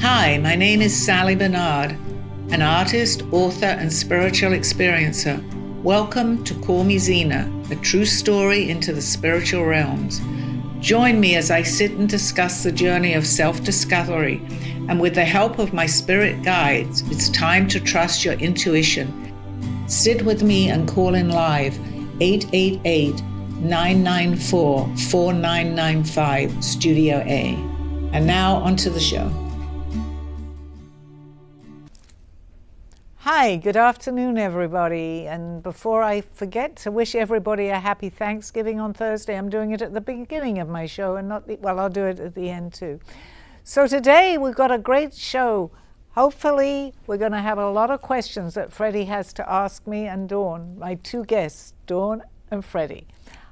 Hi, my name is Sally Barnard, an artist, author, and spiritual experiencer. Welcome to Call Me Zena, a true story into the spiritual realms. Join me as I sit and discuss the journey of self-discovery, and with the help of my spirit guides, it's time to trust your intuition. Sit with me and call in live 888-994-4995, Studio A. And now onto the show. Hi, good afternoon, everybody. And before I forget to wish everybody a happy Thanksgiving on Thursday, I'm doing it at the beginning of my show and I'll do it at the end too. So today we've got a great show. Hopefully we're going to have a lot of questions that Freddie has to ask me and Dawn, my two guests, Dawn and Freddie.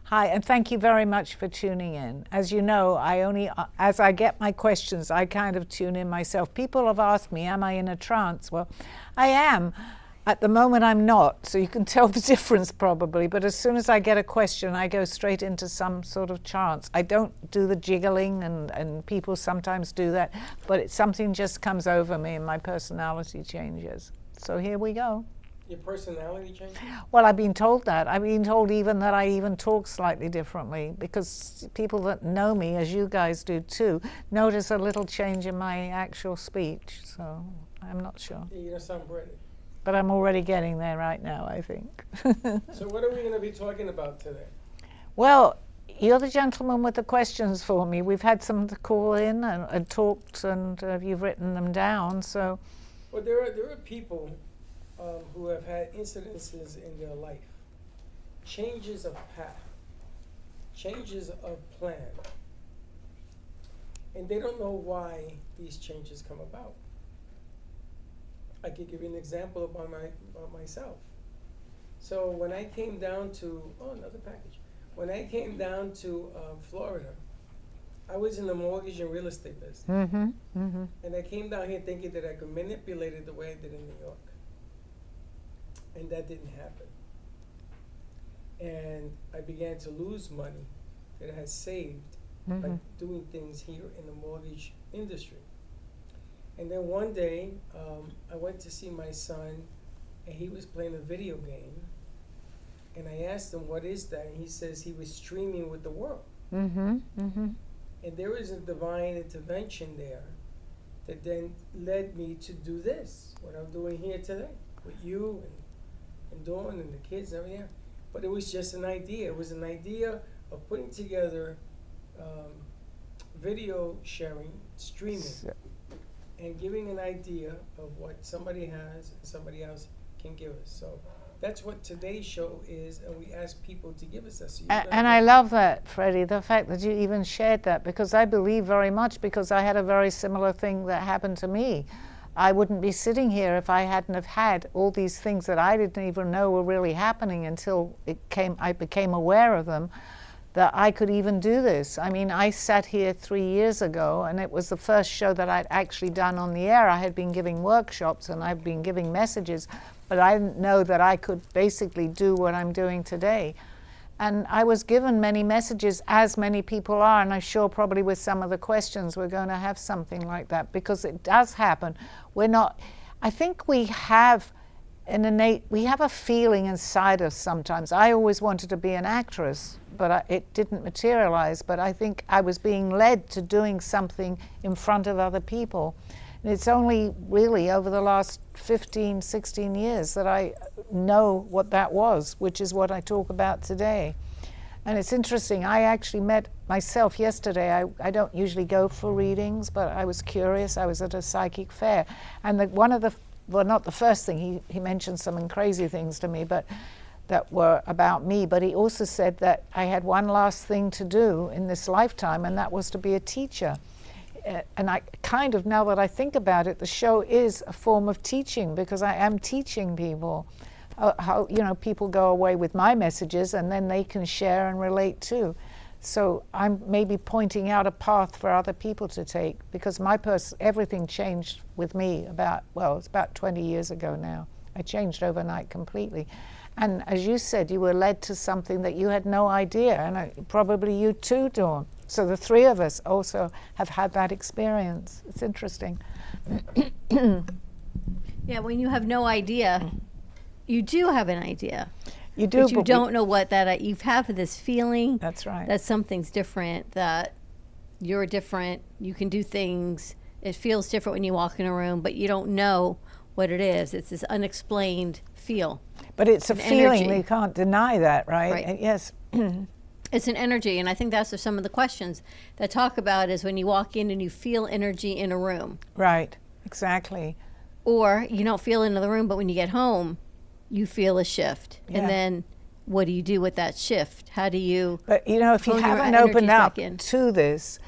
Hi, and thank you very much for tuning in. As you know, as I get my questions, I kind of tune in myself. People have asked me, am I in a trance? Well, I am. At the moment, I'm not, so you can tell the difference probably. But as soon as I get a question, I go straight into some sort of trance. I don't do the jiggling, and people sometimes do that, but something just comes over me and my personality changes. So here we go. Your personality changes? Well, I've been told that. I've been told even that I even talk slightly differently, because people that know me, as you guys do too, notice a little change in my actual speech. So I'm not sure. Yeah, you don't sound British. But I'm already getting there right now, I think. So what are we going to be talking about today? Well, you're the gentleman with the questions for me. We've had some to call in and talked, and you've written them down. So, well, there are people who have had incidences in their life, changes of path, changes of plan, and they don't know why these changes come about. I could give you an example about myself. So when I came down to, another package. When I came down to Florida, I was in the mortgage and real estate business. mm-hmm, mm-hmm. And I came down here thinking that I could manipulate it the way I did in New York. And that didn't happen. And I began to lose money that I had saved by doing things here in the mortgage industry. And then one day, I went to see my son, and he was playing a video game. And I asked him, what is that? And he says he was streaming with the world. Mm-hmm, mm-hmm. And there is a divine intervention there that then led me to do this, what I'm doing here today, with you and Dawn and the kids and everything. But it was just an idea. It was an idea of putting together video sharing, streaming, and giving an idea of what somebody has and somebody else can give us. So that's what today's show is, and we ask people to give us that. So and I love that, Freddie, the fact that you even shared that, because I believe very much, because I had a very similar thing that happened to me. I wouldn't be sitting here if I hadn't have had all these things that I didn't even know were really happening until I became aware of them, that I could even do this. I mean, I sat here 3 years ago, and it was the first show that I'd actually done on the air. I had been giving workshops and I've been giving messages, but I didn't know that I could basically do what I'm doing today. And I was given many messages, as many people are, and I'm sure probably with some of the questions we're going to have something like that, because it does happen. I think we have a feeling inside us sometimes. I always wanted to be an actress, but it didn't materialize. But I think I was being led to doing something in front of other people. And it's only really over the last 15, 16 years that I know what that was, which is what I talk about today. And it's interesting, I actually met myself yesterday. I don't usually go for readings, but I was curious. I was at a psychic fair. And not the first thing, he mentioned some crazy things to me, but that were about me. But he also said that I had one last thing to do in this lifetime, and that was to be a teacher. And I kind of, now that I think about it, the show is a form of teaching, because I am teaching people how people go away with my messages, and then they can share and relate too. So I'm maybe pointing out a path for other people to take, because everything changed with me it's about 20 years ago now. I changed overnight completely. And as you said, you were led to something that you had no idea, and probably you too, Dawn. So the three of us also have had that experience. It's interesting. Yeah, when you have no idea, you do have an idea. You do, but you don't know what that, you have this feeling. That's right. That something's different, that you're different, you can do things. It feels different when you walk in a room, but you don't know what it is. It's this unexplained feel. But it's a feeling, energy. you can't deny that, right? Right. Yes. It's an energy, and I think that's some of the questions that talk about is when you walk in and you feel energy in a room. Right, exactly. Or you don't feel it in the room, but when you get home, you feel a shift. Yeah. And then what do you do with that shift? How do you But you know, if you hone your haven't energies opened up back in? to this,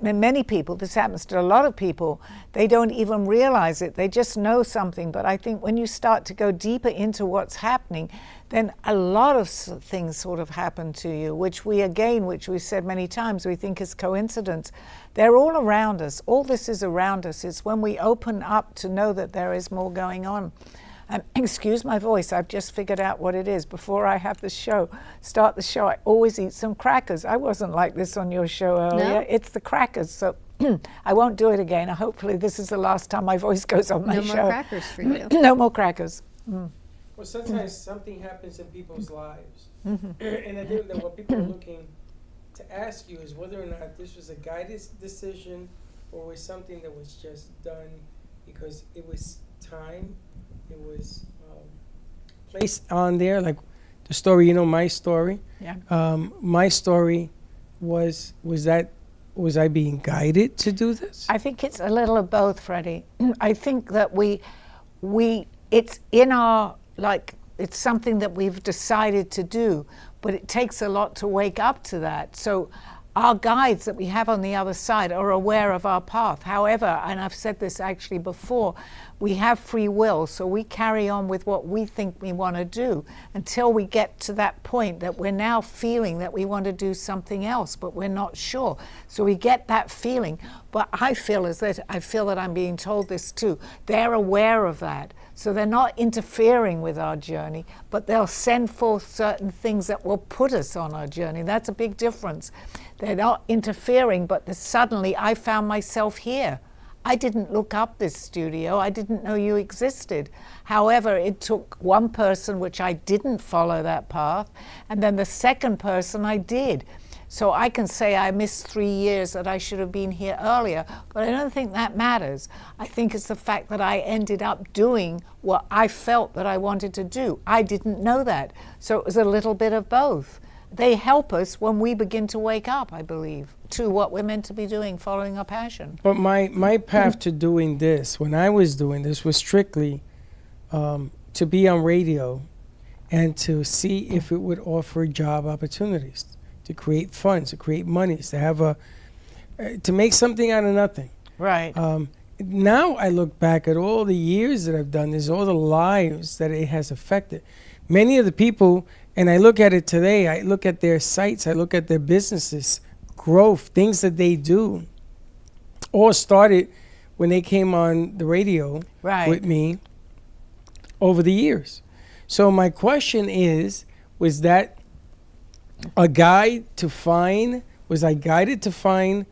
many people, this happens to a lot of people, they don't even realize it. They just know something. But I think when you start to go deeper into what's happening, then a lot of things sort of happen to you, which we've said many times, we think is coincidence. They're all around us. All this is around us. It's when we open up to know that there is more going on. Excuse my voice, I've just figured out what it is. Before I have start the show, I always eat some crackers. I wasn't like this on your show earlier. No? It's the crackers, so I won't do it again. Hopefully this is the last time my voice goes on my no show. more crackers for you? No more crackers. Well, sometimes something happens in people's lives, and I think that what people are looking to ask you is whether or not this was a guided decision or was something that was just done because it was time, it was placed on there, like the story, you know, my story. Yeah. My story was I being guided to do this? I think it's a little of both, Freddie. I think that it's in our, like, it's something that we've decided to do, but it takes a lot to wake up to that. So our guides that we have on the other side are aware of our path. However, and I've said this actually before, we have free will, so we carry on with what we think we want to do until we get to that point that we're now feeling that we want to do something else, but we're not sure. So we get that feeling. But I feel that I'm being told this too. They're aware of that. So they're not interfering with our journey, but they'll send forth certain things that will put us on our journey. That's a big difference. They're not interfering, but suddenly I found myself here. I didn't look up this studio. I didn't know you existed. However, it took one person, which I didn't follow that path, and then the second person I did. So I can say I missed 3 years that I should have been here earlier, but I don't think that matters. I think it's the fact that I ended up doing what I felt that I wanted to do. I didn't know that. So it was a little bit of both. They help us when we begin to wake up, I believe, to what we're meant to be doing, following our passion. But my path to doing this, when I was doing this, was strictly to be on radio and to see if it would offer job opportunities, to create funds, to create monies, to have to make something out of nothing. Right. Now I look back at all the years that I've done this, all the lives that it has affected. Many of the people, and I look at it today, I look at their sites, I look at their businesses, growth, things that they do, all started when they came on the radio with me over the years. So my question is, was that a guide to find, was I guided to find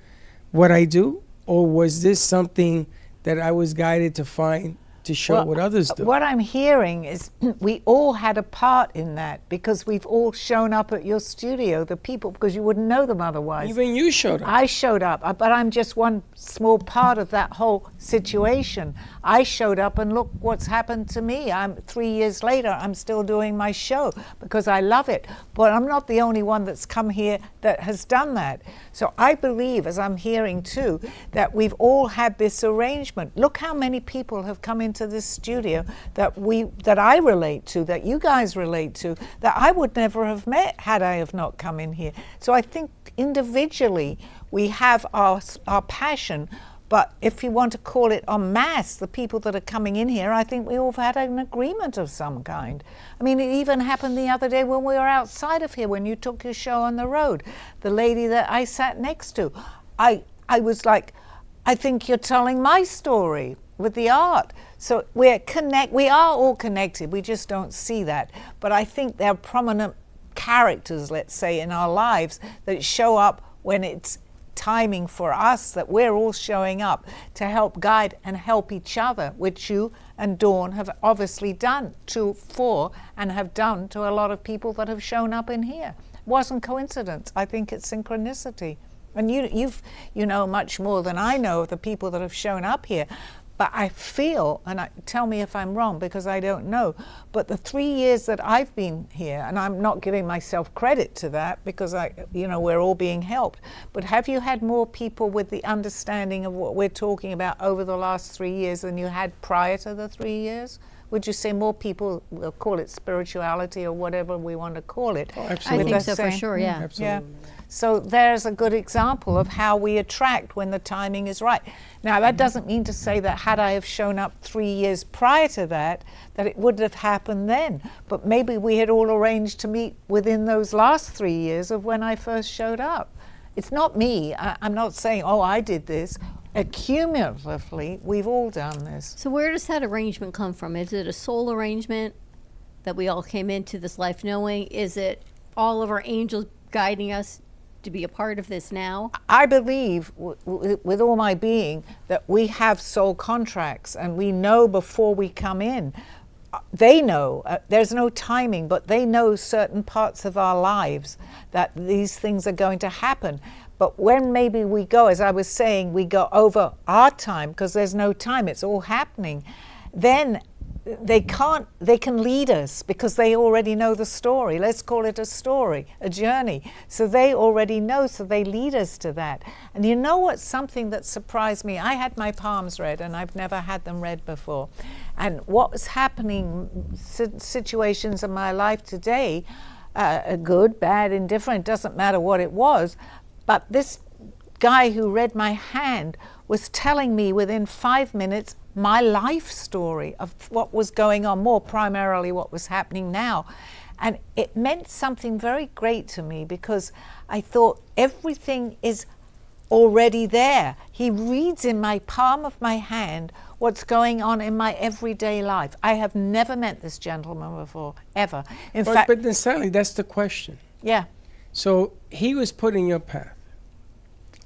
what I do? Or was this something that I was guided to find to show what others do? What I'm hearing is we all had a part in that because we've all shown up at your studio, the people, because you wouldn't know them otherwise. Even you showed up. I showed up, but I'm just one small part of that whole situation. I showed up and look what's happened to me. 3 years later, I'm still doing my show because I love it. But I'm not the only one that's come here that has done that. So I believe, as I'm hearing too, that we've all had this arrangement. Look how many people have come into this studio that I relate to, that you guys relate to, that I would never have met had I have not come in here. So I think individually we have our passion, but if you want to call it en masse, the people that are coming in here, I think we all have had an agreement of some kind. I mean, it even happened the other day when we were outside of here, when you took your show on the road. The lady that I sat next to, I was like, I think you're telling my story with the art. So we are all connected. We just don't see that. But I think there are prominent characters, let's say, in our lives that show up when it's timing for us, that we're all showing up to help guide and help each other, which you and Dawn have obviously done and have done to a lot of people that have shown up in here. It wasn't coincidence. I think it's synchronicity. And you know much more than I know of the people that have shown up here. But I feel, and tell me if I'm wrong because I don't know, but the 3 years that I've been here, and I'm not giving myself credit to that because we're all being helped, but have you had more people with the understanding of what we're talking about over the last 3 years than you had prior to the 3 years? Would you say more people, we'll call it spirituality or whatever we want to call it? Oh, I absolutely. think so for sure, yeah. Absolutely. Yeah. So there's a good example of how we attract when the timing is right. Now, that doesn't mean to say that had I have shown up 3 years prior to that it would have happened then. But maybe we had all arranged to meet within those last 3 years of when I first showed up. It's not me. I'm not saying, oh, I did this. Cumulatively, we've all done this. So where does that arrangement come from? Is it a soul arrangement that we all came into this life knowing? Is it all of our angels guiding us to be a part of this now? I believe with all my being that we have soul contracts and we know before we come in. They know, there's no timing, but they know certain parts of our lives that these things are going to happen. But when maybe we go, as I was saying, we go over our time because there's no time, it's all happening, then they can lead us because they already know the story. Let's call it a story, a journey. So they already know, so they lead us to that. And you know what's something that surprised me? I had my palms read and I've never had them read before. And what was happening, situations in my life today, good, bad, indifferent, doesn't matter what it was, but this guy who read my hand was telling me within 5 minutes my life story of what was going on, more primarily what was happening now. And it meant something very great to me because I thought everything is already there. He reads in my palm of my hand what's going on in my everyday life. I have never met this gentleman before, ever. In fact, but then Sally, that's the question. yeah. So he was put in your path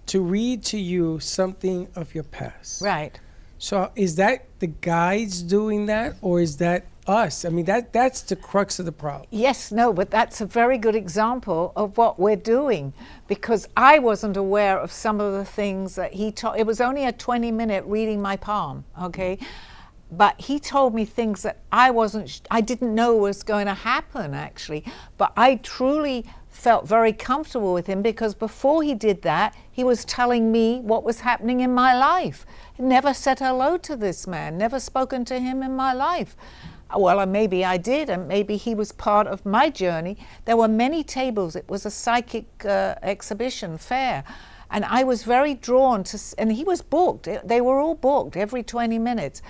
to read to you something of your past. Right. So is that the guides doing that, or is that us? I mean, that's the crux of the problem. Yes, no, but that's a very good example of what we're doing because I wasn't aware of some of the things that he taught. It was only a 20-minute reading my palm, okay? But he told me things that I didn't know was going to happen, actually. But I truly felt very comfortable with him because before he did that, he was telling me what was happening in my life. Never said hello to this man, never spoken to him in my life. Well, maybe I did, and maybe he was part of my journey. There were many tables. It was a psychic exhibition, fair. And I was very drawn to, and he was booked. They were all booked every 20 minutes.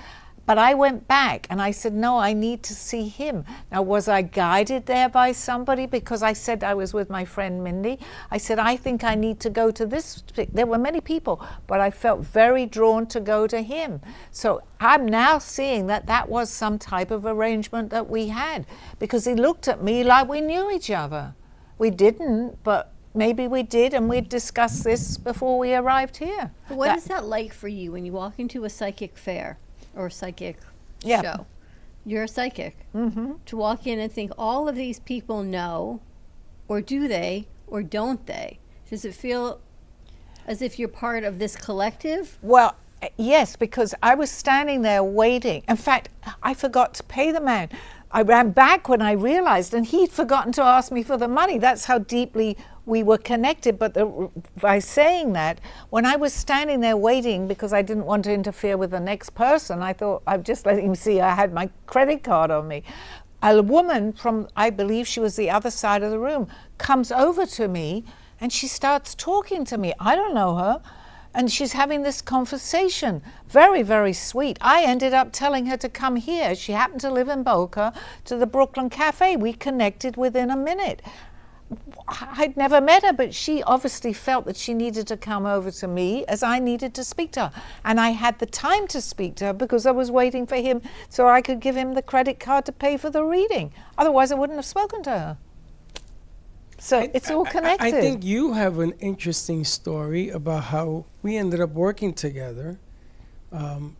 But I went back and I said, no, I need to see him. Now, was I guided there by somebody? Because I said I was with my friend Mindy. I said, I think I need to go to this. There were many people, but I felt very drawn to go to him. So I'm now seeing that that was some type of arrangement that we had because he looked at me like we knew each other. We didn't, but maybe we did, and we'd discussed this before we arrived here. What is that like for you when you walk into a psychic fair? Or psychic show. You're a psychic. Mm-hmm. To walk in and think all of these people know, or do they, or don't they? Does it feel as if you're part of this collective? Well, yes, because I was standing there waiting. In fact, I forgot to pay the man. I ran back when I realized, and he'd forgotten to ask me for the money. That's how deeply we were connected. But by saying that, when I was standing there waiting, because I didn't want to interfere with the next person, I thought I'd just let him see I had my credit card on me. A woman from, I believe she was the other side of the room, comes over to me and she starts talking to me. I don't know her. And she's having this conversation. Very, very sweet. I ended up telling her to come here. She happened to live in Boca, to the Brooklyn Cafe. We connected within a minute. I'd never met her, but she obviously felt that she needed to come over to me as I needed to speak to her. And I had the time to speak to her because I was waiting for him so I could give him the credit card to pay for the reading. Otherwise, I wouldn't have spoken to her. So it's all connected. I think you have an interesting story about how we ended up working together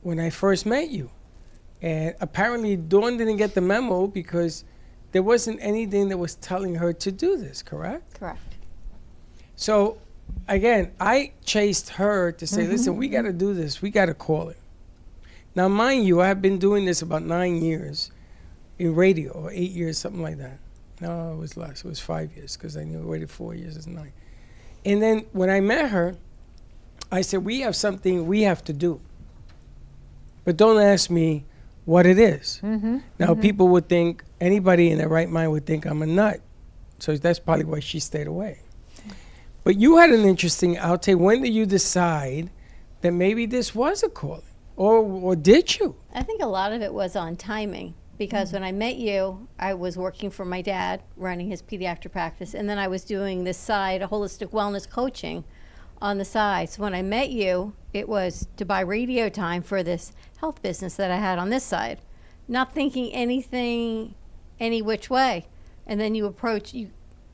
when I first met you. And apparently Dawn didn't get the memo because there wasn't anything that was telling her to do this, correct? Correct. So, again, I chased her to say, listen, we got to do this. We got to call it. Now, mind you, I have been doing this about 9 years in radio, or 8 years, something like that. No, it was less. It was 5 years because I knew I waited 4 years as 9. And then when I met her, I said, we have something we have to do. But don't ask me what it is. Now, people would think, anybody in their right mind would think I'm a nut. So that's probably why she stayed away. But you had an interesting outtake. When did you decide that maybe this was a calling? Or did you? I think a lot of it was on timing. Because when I met you, I was working for my dad, running his pediatric practice, and then I was doing this side, a holistic wellness coaching on the side. So when I met you, it was to buy radio time for this health business that I had on this side, not thinking anything any which way. And then you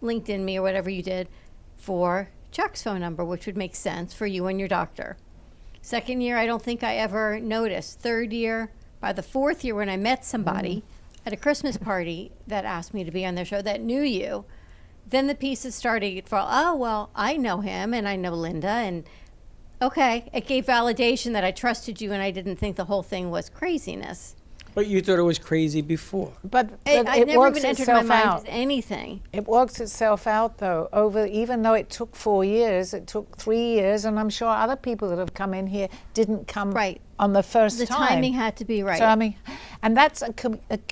LinkedIn me or whatever you did for Chuck's phone number, which would make sense for you and your doctor. Second year, I don't think I ever noticed. Third year, by the fourth year when I met somebody at a Christmas party that asked me to be on their show that knew you, then the pieces started to fall. Oh, well, I know him and I know Linda. And okay, it gave validation that I trusted you and I didn't think the whole thing was craziness. But you thought it was crazy before. But I'd it never works even entered my itself mind out. as anything. It works itself out, though. Even though it took 4 years, it took 3 years, and I'm sure other people that have come in here didn't come Right. on the first The time. timing had to be right. So, I mean, and that's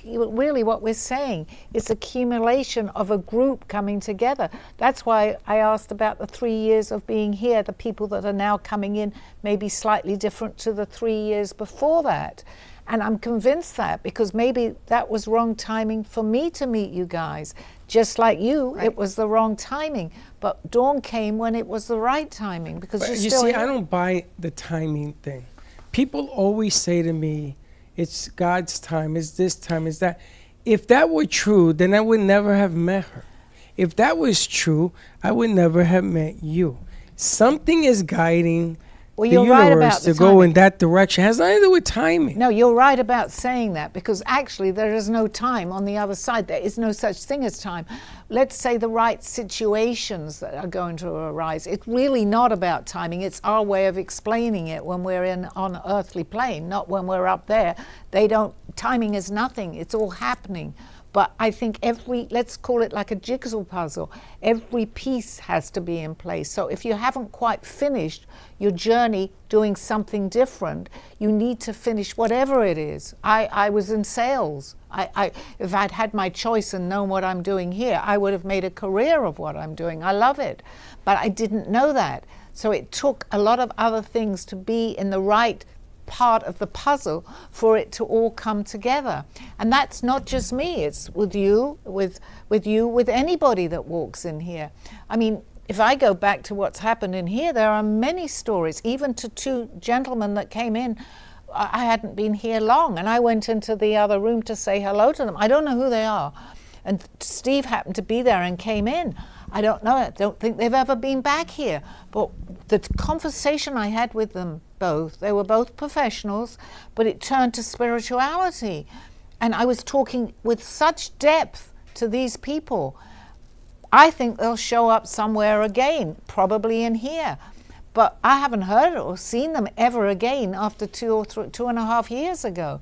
really what we're saying. It's accumulation of a group coming together. That's why I asked about the 3 years of being here. The people that are now coming in may be slightly different to the 3 years before that. And I'm convinced that because maybe that was wrong timing for me to meet you guys. Just like you, Right. it was the wrong timing. But Dawn came when it was the right timing because But you're you still see, here. I don't buy the timing thing. People always say to me, it's God's time, it's this time, it's that. If that were true, then I would never have met her. If that was true, I would never have met you. Something is guiding Well, the you're right universe about the to go timing. in that direction. It has nothing to do with timing. No, you're right about saying that because actually there is no time on the other side. There is no such thing as time. Let's say the right situations that are going to arise. It's really not about timing. It's our way of explaining it when we're on an earthly plane, not when we're up there. Timing is nothing. It's all happening. But I think let's call it like a jigsaw puzzle, every piece has to be in place. So if you haven't quite finished your journey doing something different, you need to finish whatever it is. I was in sales. If I'd had my choice and known what I'm doing here, I would have made a career of what I'm doing. I love it. But I didn't know that. So it took a lot of other things to be in the right part of the puzzle for it to all come together. And that's not just me, it's with you, with anybody that walks in here. I mean, if I go back to what's happened in here, there are many stories, even to 2 gentlemen that came in. I hadn't been here long and I went into the other room to say hello to them. I don't know who they are. And Steve happened to be there and came in. I don't know, I don't think they've ever been back here. But the conversation I had with them both, they were both professionals, but it turned to spirituality. And I was talking with such depth to these people. I think they'll show up somewhere again, probably in here. But I haven't heard or seen them ever again after 2.5 years ago.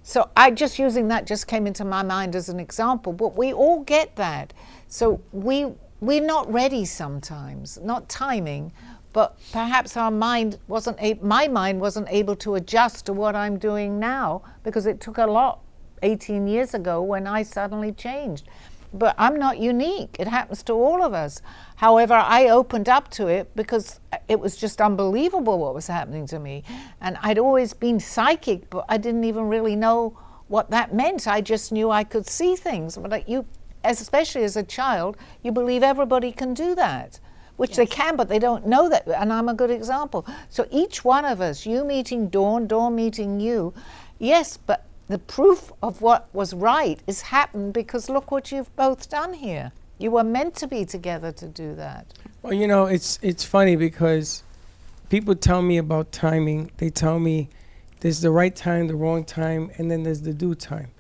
So using that just came into my mind as an example, but we all get that. So we're not ready sometimes, not timing, but perhaps my mind wasn't able to adjust to what I'm doing now because it took a lot 18 years ago when I suddenly changed. But I'm not unique. It happens to all of us. However, I opened up to it because it was just unbelievable what was happening to me. And I'd always been psychic, but I didn't even really know what that meant. I just knew I could see things. But especially as a child, you believe everybody can do that, which they can, but they don't know that, and I'm a good example. So each one of us, you meeting Dawn, Dawn meeting you, yes, but the proof of what was right is happened because look what you've both done here. You were meant to be together to do that. Well, you know, it's funny because people tell me about timing. They tell me there's the right time, the wrong time, and then there's the due time.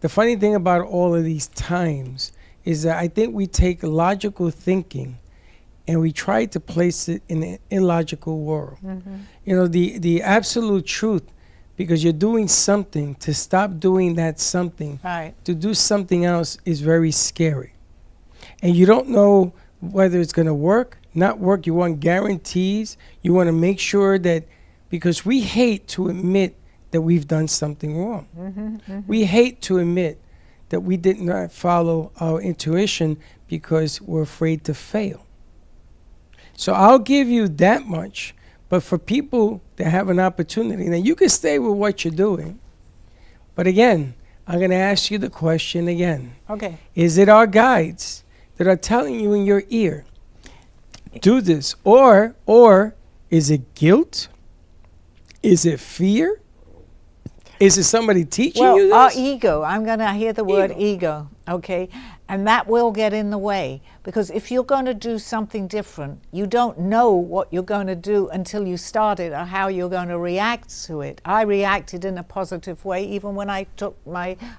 The funny thing about all of these times is that I think we take logical thinking and we try to place it in an illogical world. You know, the absolute truth, because you're doing something, to stop doing that something, to do something else is very scary. And you don't know whether it's going to work, not work. You want guarantees. You want to make sure that, because we hate to admit that we've done something wrong. We hate to admit that we did not follow our intuition because we're afraid to fail. So I'll give you that much. But for people that have an opportunity, now you can stay with what you're doing. But again, I'm going to ask you the question again. Okay. Is it our guides that are telling you in your ear, do this? Or is it guilt? Is it fear? Is it somebody teaching you this? Our ego, I'm going to hear the word ego, okay? And that will get in the way, because if you're going to do something different, you don't know what you're going to do until you start it or how you're going to react to it. I reacted in a positive way. Even when I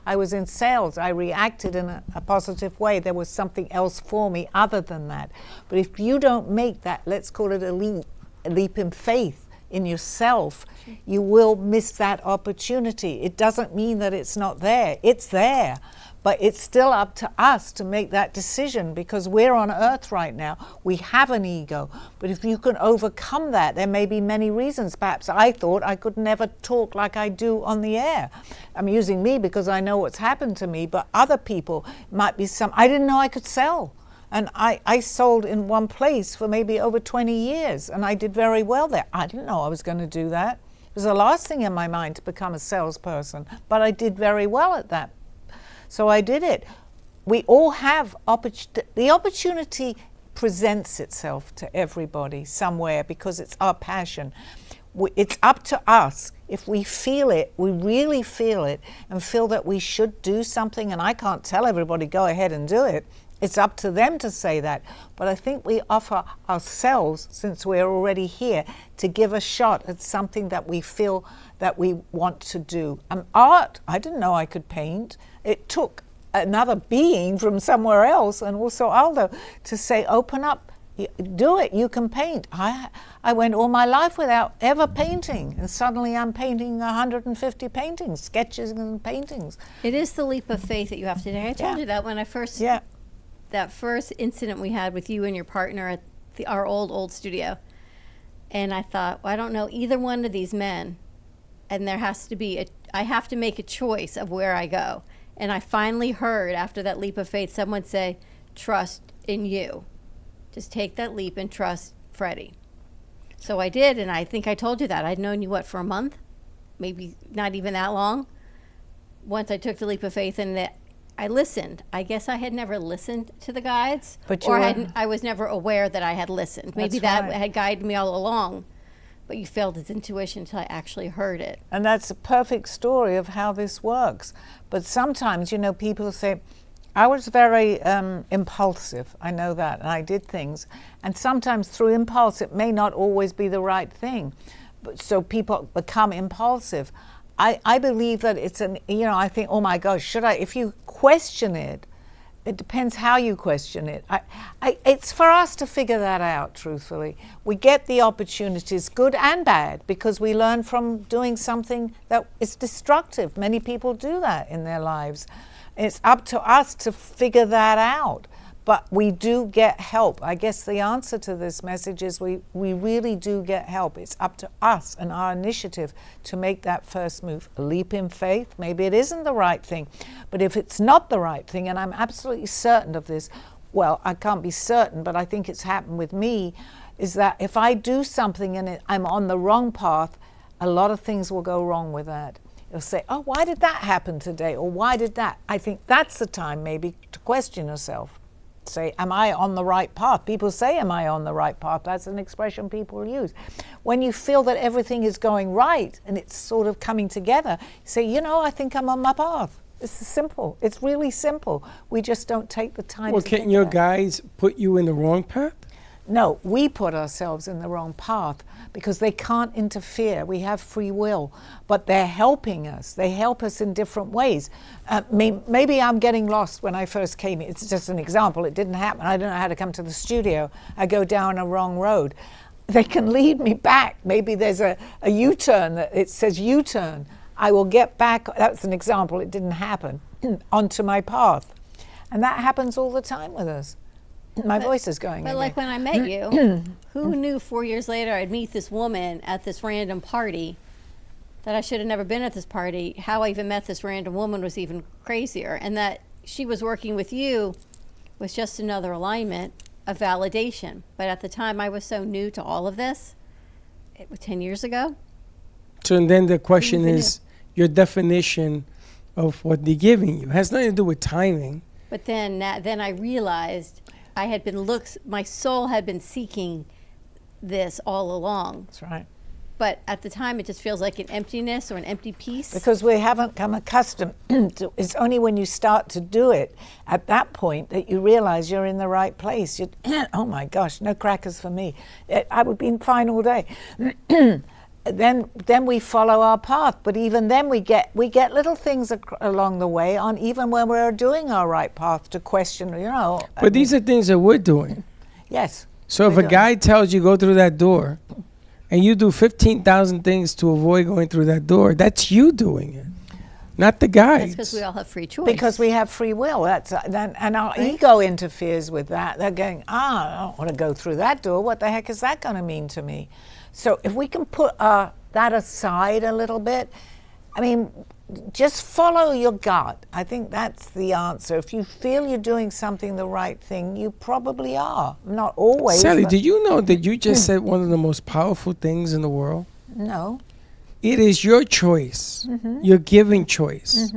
was in sales, I reacted in a positive way. There was something else for me other than that. But if you don't make that, let's call it a leap in faith in yourself, you will miss that opportunity. It doesn't mean that it's not there. It's there. But it's still up to us to make that decision, because we're on earth right now. We have an ego. But if you can overcome that, there may be many reasons. Perhaps I thought I could never talk like I do on the air. I'm using me because I know what's happened to me, but other people might be I didn't know I could sell. And I sold in one place for maybe over 20 years, and I did very well there. I didn't know I was going to do that. It was the last thing in my mind to become a salesperson, but I did very well at that. So I did it. We all have the opportunity presents itself to everybody somewhere because it's our passion. It's up to us. If we feel it, we really feel it, and feel that we should do something, and I can't tell everybody, go ahead and do it. It's up to them to say that. But I think we offer ourselves, since we're already here, to give a shot at something that we feel that we want to do. Art, I didn't know I could paint. It took another being from somewhere else, and also Aldo, to say, open up, do it, you can paint. I went all my life without ever painting, and suddenly I'm painting 150 paintings, sketches and paintings. It is the leap of faith that you have to take. I told you that when I first... that first incident we had with you and your partner at our old studio. And I thought, well, I don't know either one of these men, and there has to be I have to make a choice of where I go. And I finally heard, after that leap of faith, someone say, trust in you. Just take that leap and trust Freddie. So I did, and I think I told you that. I'd known you, for a month? Maybe not even that long. Once I took the leap of faith, and I listened. I guess I had never listened to the guides, I was never aware that I had listened. Maybe that had guided me all along, but you failed its intuition until I actually heard it. And that's a perfect story of how this works. But sometimes, people say, I was very impulsive. I know that, and I did things. And sometimes through impulse, it may not always be the right thing. So people become impulsive. I believe that it's I think, oh my gosh, should I? If you question it, it depends how you question it. It's for us to figure that out, truthfully. We get the opportunities, good and bad, because we learn from doing something that is destructive. Many people do that in their lives. It's up to us to figure that out. But we do get help. I guess the answer to this message is we really do get help. It's up to us and our initiative to make that first move. A leap in faith, maybe it isn't the right thing. But if it's not the right thing, and I'm absolutely certain of this, well, I can't be certain, but I think it's happened with me, is that if I do something and I'm on the wrong path, a lot of things will go wrong with that. They'll say, oh, why did that happen today? Or why did that? I think that's the time maybe to question yourself. Say, am I on the right path? People say, am I on the right path? That's an expression people use. When you feel that everything is going right and it's sort of coming together, you say, you know, I think I'm on my path. It's simple. It's really simple. We just don't take the time Well, to can't think your about it. guides put you in the wrong path? No, we put ourselves in the wrong path because they can't interfere. We have free will, but they're helping us. They help us in different ways. Maybe I'm getting lost when I first came here. It's just an example. It didn't happen. I don't know how to come to the studio. I go down a wrong road. They can lead me back. Maybe there's a U-turn that it says U-turn. I will get back. That's an example. It didn't happen onto my path. And that happens all the time with us. My voice is going. But like when I met you, who knew 4 years later I'd meet this woman at this random party, that I should have never been at this party. How I even met this random woman was even crazier. And that she was working with you was just another alignment of validation. But at the time I was so new to all of this, it was 10 years ago. So and then the question is your definition of what they're giving you. It has nothing to do with timing. But then I realized I had been my soul had been seeking this all along. That's right. But at the time, it just feels like an emptiness or an empty piece. Because we haven't come accustomed to. It's only when you start to do it at that point that you realize you're in the right place. Oh my gosh, no crackers for me. I would be fine all day. Then we follow our path, but even then we get little things along the way on even when we're doing our right path to question, you know. But these are things that we're doing. Yes. So if a guy tells you go through that door and you do 15,000 things to avoid going through that door, that's you doing it, not the guy. That's because we all have free choice. Because we have free will. And our ego interferes with that. They're going, I don't want to go through that door. What the heck is that going to mean to me? So if we can put that aside a little bit, I mean, just follow your gut. I think that's the answer. If you feel you're doing something the right thing, you probably are. Not always. Sally, did you know that you just said one of the most powerful things in the world? No. It is your choice, your giving choice,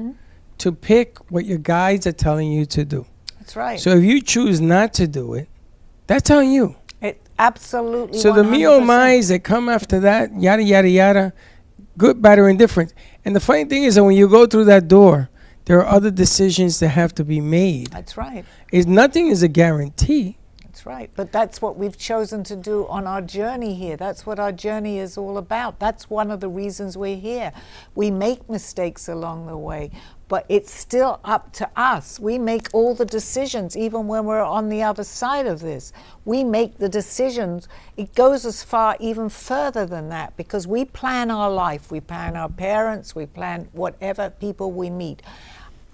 to pick what your guides are telling you to do. That's right. So if you choose not to do it, that's on you. Absolutely. So 100%. the me oh my's that come after that, yada, yada, yada, good, bad, or indifferent. And the funny thing is that when you go through that door, there are other decisions that have to be made. That's right. Nothing is a guarantee. That's right. But that's what we've chosen to do on our journey here. That's what our journey is all about. That's one of the reasons we're here. We make mistakes along the way, but it's still up to us. We make all the decisions, even when we're on the other side of this. We make the decisions. It goes as far, even further than that, because we plan our life. We plan our parents. We plan whatever people we meet.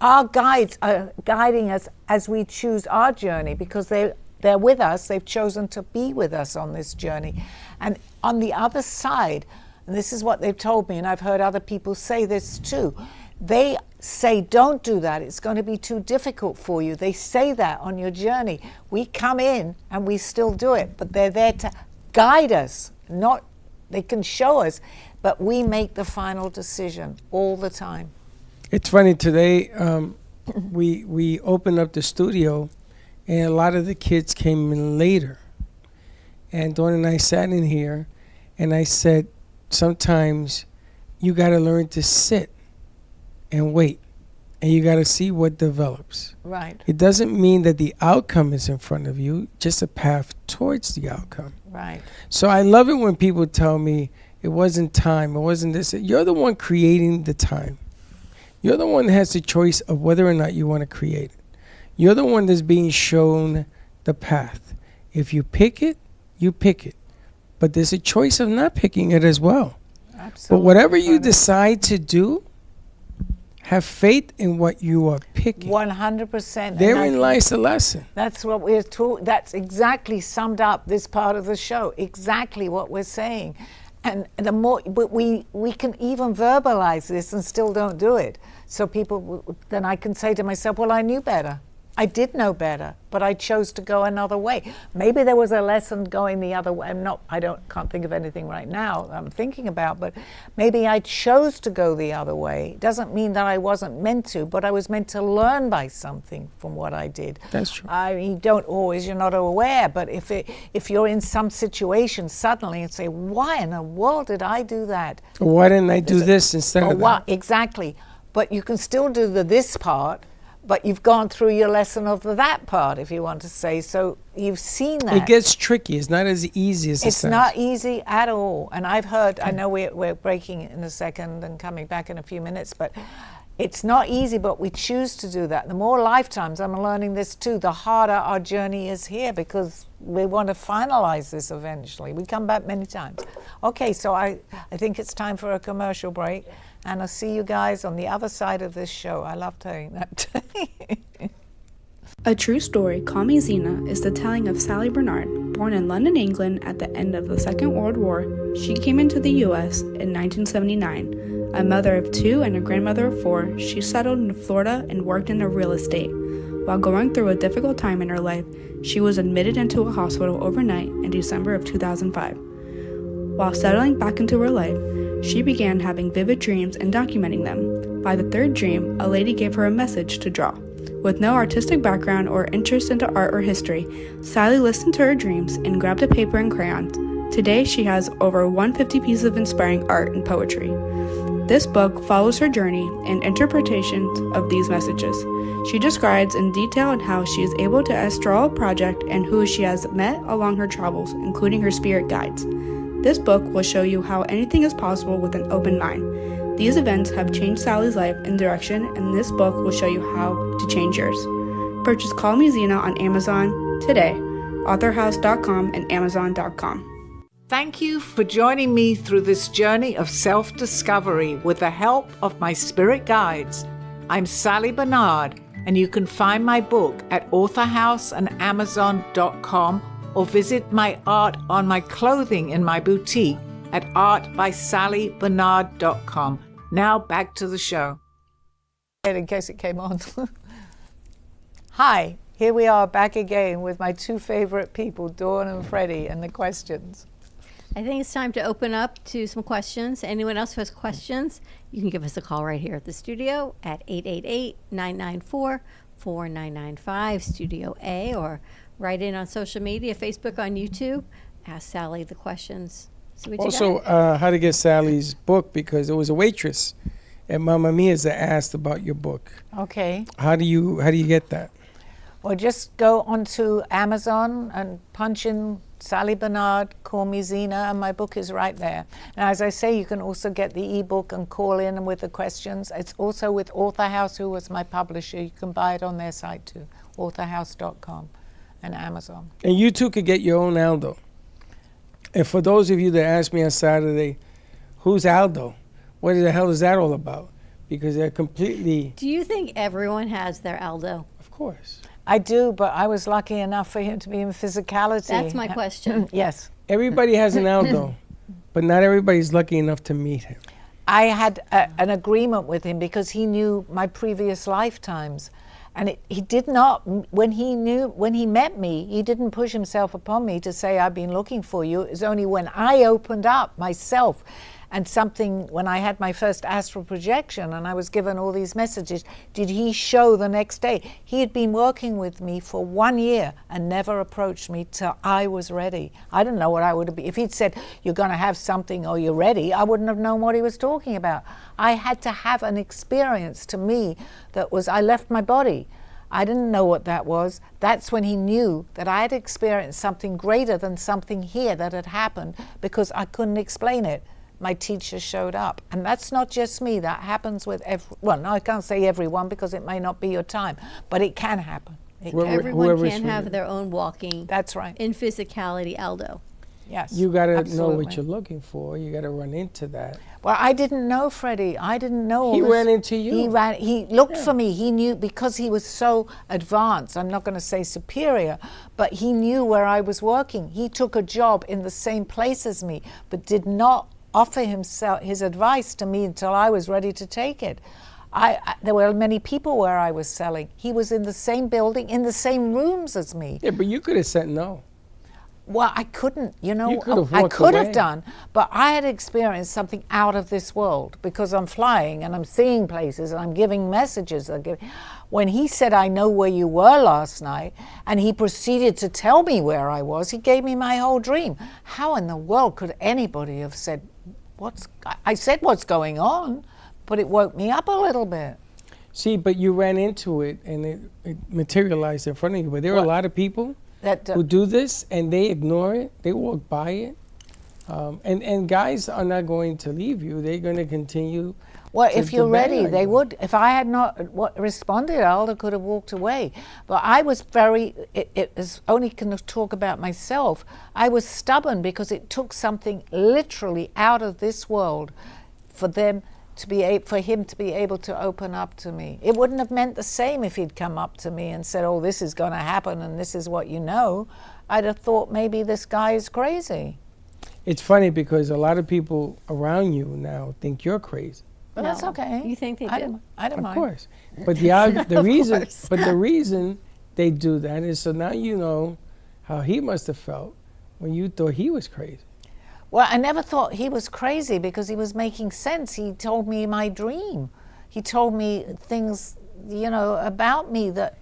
Our guides are guiding us as we choose our journey, because they're with us. They've chosen to be with us on this journey. And on the other side, and this is what they've told me, and I've heard other people say this too, they say, don't do that. It's going to be too difficult for you. They say that on your journey. We come in and we still do it, but they're there to guide us. They can show us, but we make the final decision all the time. It's funny, today we opened up the studio and a lot of the kids came in later. And Dawn and I sat in here and I said, sometimes you got to learn to sit and wait, and you got to see what develops. Right. It doesn't mean that the outcome is in front of you, just a path towards the outcome. Right. So I love it when people tell me it wasn't time, it wasn't this. You're the one creating the time. You're the one that has the choice of whether or not you want to create it. You're the one that's being shown the path. If you pick it, you pick it. But there's a choice of not picking it as well. Absolutely. But whatever you decide to do, have faith in what you are picking. 100%. Therein lies the lesson. That's what we're that's exactly summed up this part of the show. Exactly what we're saying. And the more, but we can even verbalize this and still don't do it. So then I can say to myself, well, I knew better. I did know better, but I chose to go another way. Maybe there was a lesson going the other way. Can't think of anything right now I'm thinking about, but maybe I chose to go the other way. Doesn't mean that I wasn't meant to, but I was meant to learn by something from what I did. That's true. I mean, you're not aware, but if you're in some situation suddenly and say, why in the world did I do that? Why didn't I do this instead of that? Exactly. But you can still do the this part, but you've gone through your lesson of the that part, if you want to say. So you've seen that. It gets tricky. It's not as easy as it sounds. It's not easy at all. And I've heard, I know we're breaking in a second and coming back in a few minutes, but it's not easy, but we choose to do that. The more lifetimes, I'm learning this too, the harder our journey is here, because we want to finalize this eventually. We come back many times. Okay, so I think it's time for a commercial break. And I'll see you guys on the other side of this show. I love telling that. A true story, Call Me Zena, is the telling of Sally Barnard. Born in London, England at the end of the Second World War, she came into the U.S. in 1979. A mother of 2 and a grandmother of 4, she settled in Florida and worked in real estate. While going through a difficult time in her life, she was admitted into a hospital overnight in December of 2005. While settling back into her life, she began having vivid dreams and documenting them. By the 3rd dream, a lady gave her a message to draw. With no artistic background or interest into art or history, Sally listened to her dreams and grabbed a paper and crayons. Today, she has over 150 pieces of inspiring art and poetry. This book follows her journey and interpretations of these messages. She describes in detail how she is able to astral a project and who she has met along her travels, including her spirit guides. This book will show you how anything is possible with an open mind. These events have changed Sally's life and direction, and this book will show you how to change yours. Purchase Call Me Zena on Amazon today, authorhouse.com and amazon.com. Thank you for joining me through this journey of self-discovery with the help of my spirit guides. I'm Sally Barnard, and you can find my book at authorhouse and amazon.com, or visit my art on my clothing in my boutique at artbysallybarnard.com. Now back to the show. In case it came on. Hi, here we are back again with my 2 favorite people, Dawn and Freddie, and the questions. I think it's time to open up to some questions. Anyone else who has questions, you can give us a call right here at the studio at 888-994-4995, Studio A, or write in on social media, Facebook, on YouTube. Ask Sally the questions. See what Also, you got. how to get Sally's book, because there was a waitress at Mamma Mia's that asked about your book. Okay. How do you get that? Well, just go onto Amazon and punch in Sally Barnard, Call Me Zena, and my book is right there. Now, as I say, you can also get the ebook and call in with the questions. It's also with Author House, who was my publisher. You can buy it on their site too, authorhouse.com and Amazon. And you too could get your own Aldo. And for those of you that asked me on Saturday, who's Aldo? What the hell is that all about? Because they're completely... Do you think everyone has their Aldo? Of course. I do, but I was lucky enough for him to be in physicality. That's my question. Yes. Everybody has an Aldo, but not everybody's lucky enough to meet him. I had an agreement with him because he knew my previous lifetimes. And he did not, when he met me, he didn't push himself upon me to say, I've been looking for you. It was only when I opened up myself and when I had my first astral projection and I was given all these messages, did he show the next day. He had been working with me for 1 year and never approached me till I was ready. I didn't know what I would have been. If he'd said, you're going to have something or you're ready, I wouldn't have known what he was talking about. I had to have an experience to me that was, I left my body. I didn't know what that was. That's when he knew that I had experienced something greater than something here that had happened because I couldn't explain it. My teacher showed up. And that's not just me. That happens with well, no, I can't say everyone because it may not be your time, but it can happen. Everyone can have their own walking. That's right. In physicality Aldo. Yes. You got to know absolutely. what you're looking for. You got to run into that. Well, I didn't know Freddie. I didn't know all He this. ran into you. He looked for me. He knew because he was so advanced. I'm not going to say superior, but he knew where I was working. He took a job in the same place as me, but did not offer his advice to me until I was ready to take it. There were many people where I was selling. He was in the same building, in the same rooms as me. Yeah, but you could have said no. Well, I couldn't, You could have I walked could away. have done, but I had experienced something out of this world because I'm flying and I'm seeing places and I'm giving messages. When he said, I know where you were last night, and he proceeded to tell me where I was, he gave me my whole dream. How in the world could anybody have said, I said what's going on, but it woke me up a little bit. See, but you ran into it and it materialized in front of you. But there are a lot of people who do this and they ignore it. They walk by it. And guys are not going to leave you. They're going to continue. Well, if you're ready, bang they you. would. If I had not responded, Alda could have walked away. But I was it is only going to talk about myself. I was stubborn because it took something literally out of this world for him to be able to open up to me. It wouldn't have meant the same if he'd come up to me and said, oh, this is going to happen and this is what you know. I'd have thought maybe this guy is crazy. It's funny because a lot of people around you now think you're crazy. But that's okay. You think they do? I don't Of mind. course. But the reason course. but the reason they do that is so now you know how he must have felt when you thought he was crazy. Well, I never thought he was crazy because he was making sense. He told me my dream. He told me things, about me that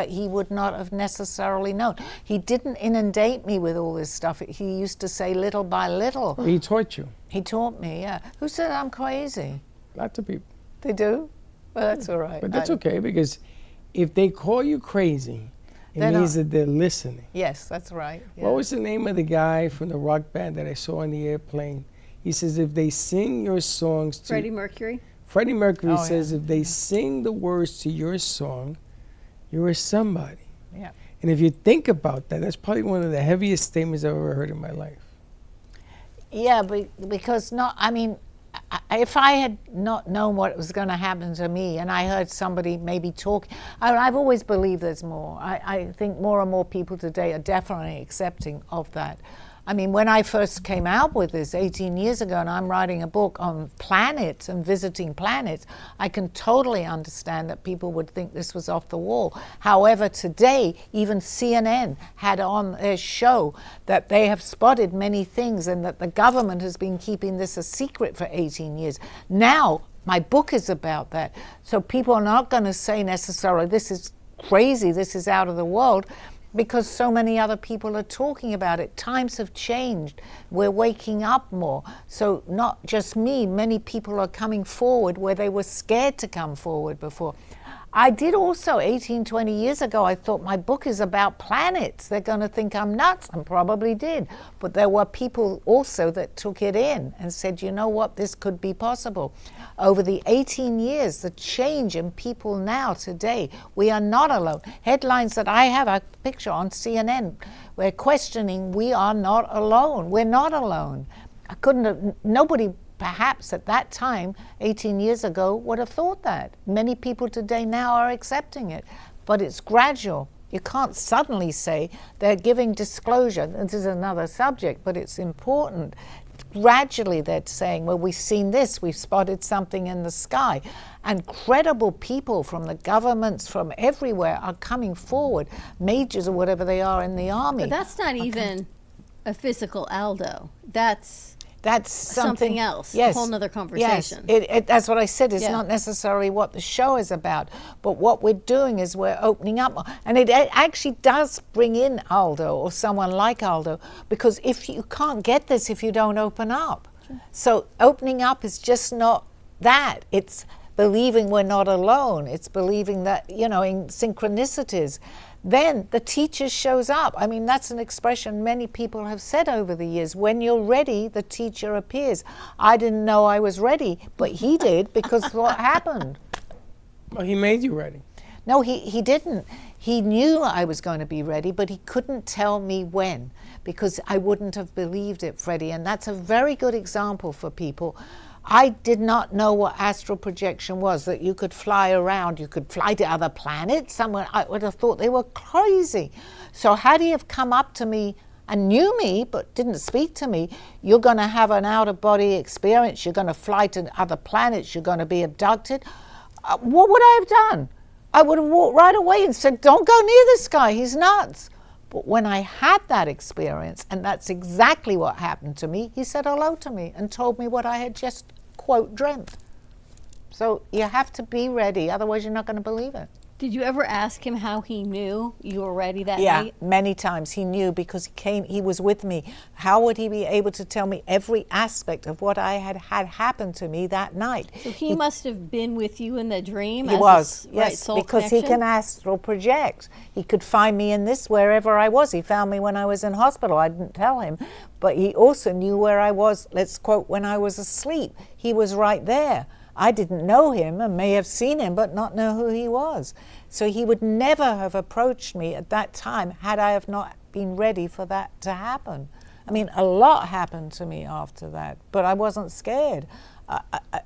he would not have necessarily known. He didn't inundate me with all this stuff. He used to say little by little. He taught you. He taught me, yeah. Who said I'm crazy? Lots of people. They do? Well, that's all right. But that's okay because if they call you crazy, it They're means not. that they're listening. Yes, that's right. Yeah. What was the name of the guy from the rock band that I saw on the airplane? He says if they sing your songs to Freddie Mercury. Freddie Mercury Oh, says yeah. if they sing the words to your song, you're a somebody. Yeah. And if you think about that, that's probably one of the heaviest statements I've ever heard in my life. Yeah, because if I had not known what was going to happen to me and I heard somebody maybe talk, I've always believed there's more. I think more and more people today are definitely accepting of that. I mean, when I first came out with this 18 years ago and I'm writing a book on planets and visiting planets, I can totally understand that people would think this was off the wall. However, today, even CNN had on their show that they have spotted many things and that the government has been keeping this a secret for 18 years. Now, my book is about that. So people are not going to say necessarily, this is crazy, this is out of the world, because so many other people are talking about it. Times have changed. We're waking up more. So not just me, many people are coming forward where they were scared to come forward before. I did also 18, 20 years ago, I thought my book is about planets. They're going to think I'm nuts, and probably did. But there were people also that took it in and said, you know what, this could be possible. Over the 18 years, the change in people now today, we are not alone. Headlines that I have a picture on CNN, we're questioning, we are not alone. We're not alone. Nobody perhaps at that time, 18 years ago, would have thought that. Many people today now are accepting it, but it's gradual. You can't suddenly say they're giving disclosure. This is another subject, but it's important. Gradually they're saying, well, we've seen this, we've spotted something in the sky. And credible people from the governments, from everywhere, are coming forward, majors or whatever they are in the army. But that's not even a physical Aldo. That's something else, yes, a whole nother conversation. Yes, that's what I said. It's Yeah. not necessarily what the show is about, but what we're doing is we're opening up more. And it actually does bring in Aldo or someone like Aldo, because if you can't get this if you don't open up. Sure. So opening up is just not that. It's believing we're not alone. It's believing that, in synchronicities. Then the teacher shows up. I mean, that's an expression many people have said over the years. When you're ready, the teacher appears. I didn't know I was ready, but he did, because what happened? Well, he made you ready. No, he didn't. He knew I was going to be ready, but he couldn't tell me when, because I wouldn't have believed it, Freddie. And that's a very good example for people. I did not know what astral projection was, that you could fly around, you could fly to other planets. Someone, I would have thought they were crazy. So had he have come up to me and knew me but didn't speak to me, you're going to have an out-of-body experience, you're going to fly to other planets, you're going to be abducted, what would I have done? I would have walked right away and said, don't go near this guy, he's nuts. But when I had that experience, and that's exactly what happened to me, he said hello to me and told me what I had just, quote, dreamt. So you have to be ready, otherwise you're not going to believe it. Did you ever ask him how he knew you were ready that night? Yeah, many times. He knew because he was with me. How would he be able to tell me every aspect of what I had happened to me that night? So he must have been with you in the dream? He was, yes, right, soul because connection? he can astral project. He could find me in this wherever I was. He found me when I was in hospital. I didn't tell him. But he also knew where I was, let's quote, when I was asleep. He was right there. I didn't know him and may have seen him but not know who he was. So he would never have approached me at that time had I have not been ready for that to happen. I mean, a lot happened to me after that, but I wasn't scared.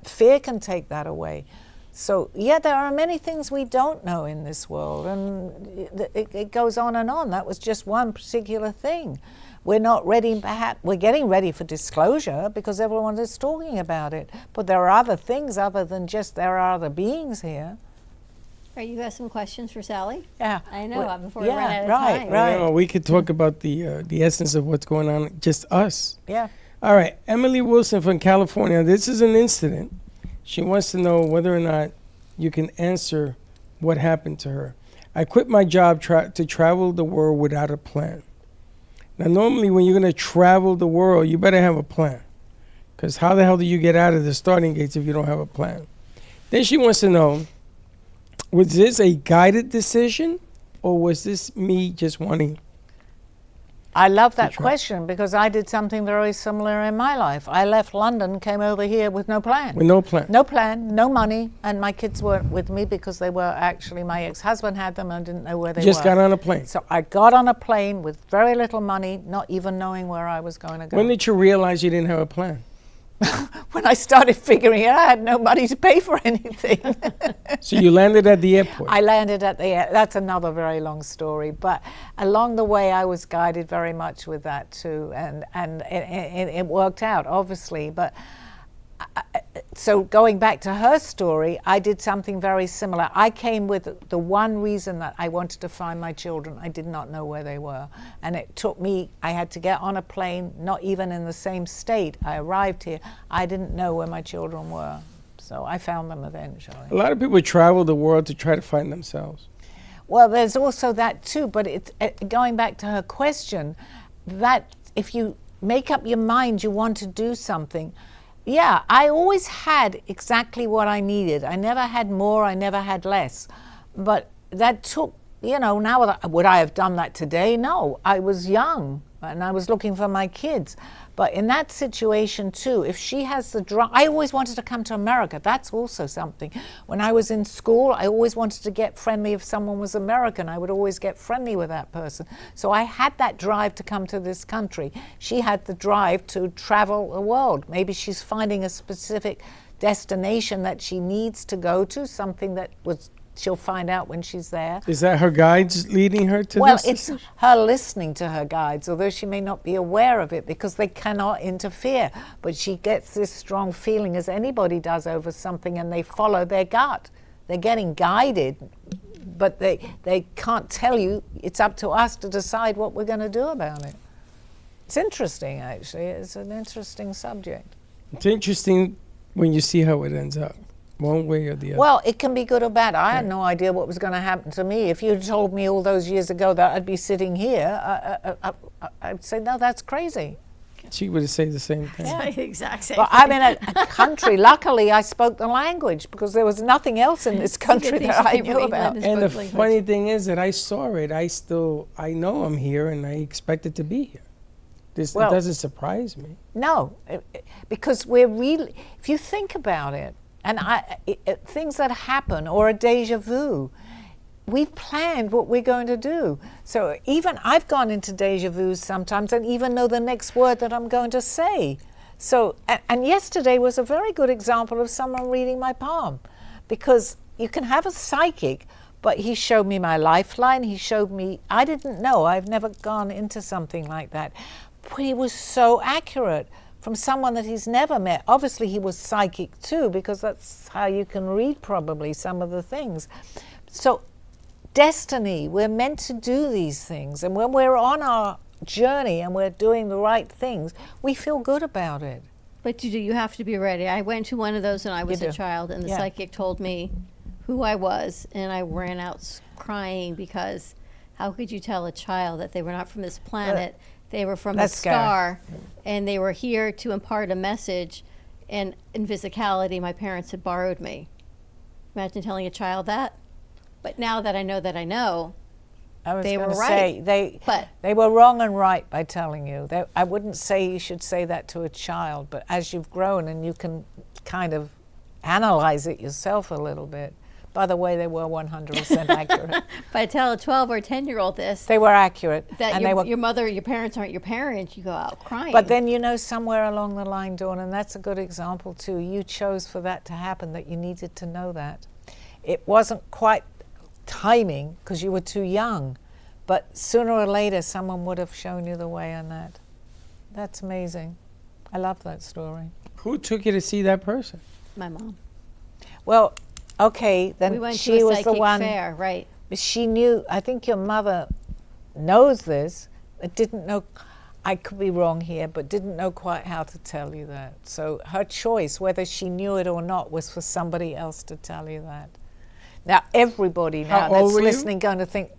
Fear can take that away. So, yeah, there are many things we don't know in this world, and it goes on and on. That was just one particular thing. We're not ready, perhaps, we're getting ready for disclosure because everyone is talking about it. But there are other things other than just there are other beings here. All right, you have some questions for Sally? Yeah. I know, before we run out of time. Right. No, we could talk about the essence of what's going on, just us. Yeah. All right, Emily Wilson from California. This is an incident. She wants to know whether or not you can answer what happened to her. I quit my job to travel the world without a plan. Now, normally when you're going to travel the world, you better have a plan. Because how the hell do you get out of the starting gates if you don't have a plan? Then she wants to know, was this a guided decision or was this me just wanting? I love that question because I did something very similar in my life. I left London, came over here with no plan. With no plan. No plan, no money, and my kids weren't with me because they were actually, my ex-husband had them and didn't know where they were. Just got on a plane. So I got on a plane with very little money, not even knowing where I was going to go. When did you realize you didn't have a plan? When I started figuring it out, I had no money to pay for anything. So you landed at the airport. I landed at the airport. That's another very long story. But along the way, I was guided very much with that too. And it worked out, obviously. But so going back to her story, I did something very similar. I came with the one reason that I wanted to find my children. I did not know where they were. And it took me, I had to get on a plane, not even in the same state. I arrived here. I didn't know where my children were. So I found them eventually. A lot of people travel the world to try to find themselves. Well, there's also that too, but it's going back to her question, that if you make up your mind you want to do something, yeah, I always had exactly what I needed. I never had more, I never had less. But that took, now would I have done that today? No, I was young and I was looking for my kids. But in that situation too, if she has the drive, I always wanted to come to America. That's also something. When I was in school, I always wanted to get friendly. If someone was American, I would always get friendly with that person. So I had that drive to come to this country. She had the drive to travel the world. Maybe she's finding a specific destination that she needs to go to, something that she'll find out when she's there. Is that her guides leading her to this? Well, it's her listening to her guides, although she may not be aware of it because they cannot interfere. But she gets this strong feeling, as anybody does over something, and they follow their gut. They're getting guided, but they can't tell you. It's up to us to decide what we're going to do about it. It's interesting, actually. It's an interesting subject. It's interesting when you see how it ends up. One way or the other. Well, it can be good or bad. I had no idea what was going to happen to me. If you'd told me all those years ago that I'd be sitting here, I'd say, no, that's crazy. She would say the same thing. Yeah, exact same But I'm in a country, luckily I spoke the language because there was nothing else in this country that I knew about. And the funny thing is that I saw it. I know I'm here and I expected to be here. It doesn't surprise me. No, because we're really, if you think about it, and things that happen, or a deja vu, we've planned what we're going to do. So even I've gone into deja vus sometimes and even know the next word that I'm going to say. So, and yesterday was a very good example of someone reading my palm, because you can have a psychic, but he showed me my lifeline. He showed me, I didn't know, I've never gone into something like that. But he was so accurate. from someone that he's never met. Obviously, he was psychic too, because that's how you can read probably some of the things. So, destiny, we're meant to do these things. And when we're on our journey and we're doing the right things, we feel good about it. But you have to be ready. I went to one of those when I was a child, and the psychic told me who I was, and I ran out crying, because how could you tell a child that they were not from this planet? They were from a star, and they were here to impart a message. And in physicality, my parents had borrowed me. Imagine telling a child that. But now that I know, they were right. They were wrong and right by telling you. I wouldn't say you should say that to a child, but as you've grown and you can kind of analyze it yourself a little bit. By the way, they were 100% accurate. If I tell a 12 or 10-year-old this, they were accurate. That and your parents aren't your parents, you go out crying. But then, somewhere along the line, Dawn, and that's a good example too, you chose for that to happen, that you needed to know that. It wasn't quite timing because you were too young, but sooner or later someone would have shown you the way on that. That's amazing. I love that story. Who took you to see that person? My mom. Well, okay, then we went she to a was the one. Fair, right? She knew. I think your mother knows this, but didn't know. I could be wrong here, but didn't know quite how to tell you that. So her choice, whether she knew it or not, was for somebody else to tell you that. Now everybody now that's listening going to think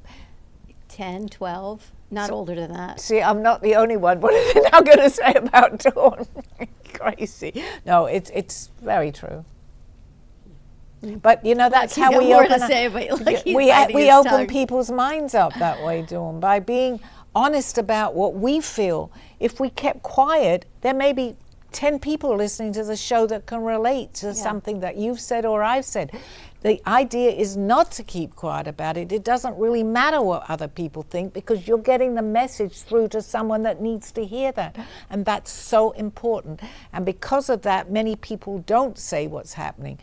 10, 12, not older than that. See, I'm not the only one. What are they now going to say about Dawn? Crazy. No, it's very true. But that's how we open people's minds up that way, Dawn, by being honest about what we feel. If we kept quiet, there may be 10 people listening to the show that can relate to something that you've said or I've said. The idea is not to keep quiet about it. It doesn't really matter what other people think, because you're getting the message through to someone that needs to hear that. And that's so important. And because of that, many people don't say what's happening.